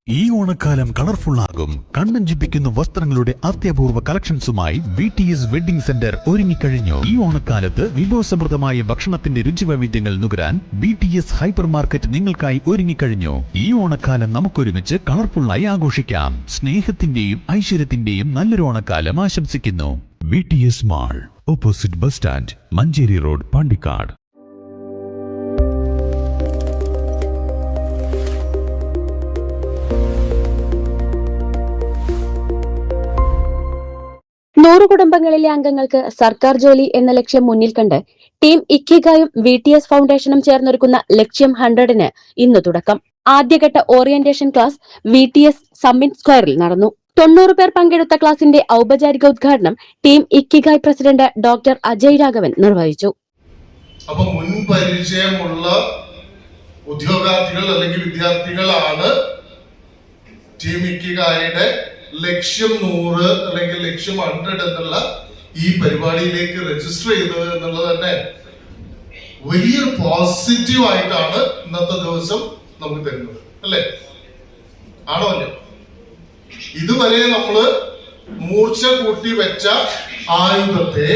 ഈ ഓണക്കാലം കളർഫുൾ ആകും. കണ്ണഞ്ചിപ്പിക്കുന്ന വസ്ത്രങ്ങളുടെ അത്യപൂർവ കളക്ഷൻസുമായി BTS വെഡിംഗ് സെന്റർ ഒരുങ്ങിക്കഴിഞ്ഞു. ഈ ഓണക്കാലത്ത് വിഭവസമൃദ്ധമായ ഭക്ഷണത്തിന്റെ രുചിവൈവിധ്യങ്ങൾ നുകരാൻ BTS ഹൈപ്പർ മാർക്കറ്റ് നിങ്ങൾക്കായി ഒരുങ്ങിക്കഴിഞ്ഞു. ഈ ഓണക്കാലം നമുക്കൊരുമിച്ച് കളർഫുള്ളായി ആഘോഷിക്കാം. സ്നേഹത്തിന്റെയും ഐശ്വര്യത്തിന്റെയും നല്ലൊരു ഓണക്കാലം ആശംസിക്കുന്നു. BTS mall, opposite bus stand, Manjeri road, Pandikkad. നൂറ് കുടുംബങ്ങളിലെ അംഗങ്ങൾക്ക് സർക്കാർ ജോലി എന്ന ലക്ഷ്യം മുന്നിൽ കണ്ട് ടീം ഇക്കിഗായും VTS ഫൗണ്ടേഷനും ചേർന്നൊരുക്കുന്ന ലക്ഷ്യം 100-ന് ഇന്ന് തുടക്കം. ആദ്യഘട്ട ഓറിയന്റേഷൻ ക്ലാസ് VTS സമ്മിറ്റ് സ്ക്വയറിൽ നടന്നു. 90 പേർ പങ്കെടുത്ത ക്ലാസിന്റെ ഔപചാരിക ഉദ്ഘാടനം team ikigai president doctor Ajay Raghavan നിർവഹിച്ചു. അപ്പോൾ മുൻ പരിചയമുള്ള ഉദ്യോഗാർത്ഥികൾ അല്ലെങ്കിൽ വിദ്യാർത്ഥികളാണ് ടീം ഇക്കിഗായുടെ ലക്ഷ്യം 100 അല്ലെങ്കിൽ ലക്ഷ്യം 100 എന്നുള്ള ഈ പരിപാടിയിലേക്ക് രജിസ്റ്റർ ചെയ്തത് എന്നുള്ളത് തന്നെ വലിയൊരു പോസിറ്റീവ് ആയിട്ടാണ് ഇന്നത്തെ ദിവസം നമുക്ക് തരുന്നത്, അല്ലേ? ആണോ അല്ലേ? ഇതുവരെ നമ്മള് മൂർച്ച കൂട്ടി വെച്ച ആയുധത്തെ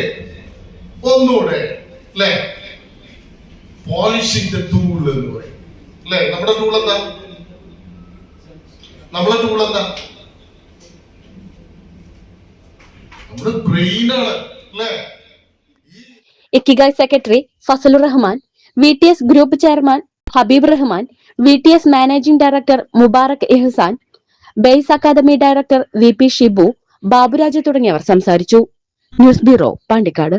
ഒന്നുകൂടെ, അല്ലെ, പോളിഷിംഗ് ദ ടൂൾ എന്ന് പറയും, അല്ലെ? നമ്മുടെ ടൂൾ എന്താ? നമ്മുടെ ബ്രെയിനാണ്, അല്ലേ? Ikigai secretary Fazlur Rahman, VTS group chairman Habib Rahman, VTS managing director Mubarak Ihsan, base academy director VP Shibu, Baburaj തുടങ്ങിയവർ സംസാരിച്ചു. News bureau, Pandikkad.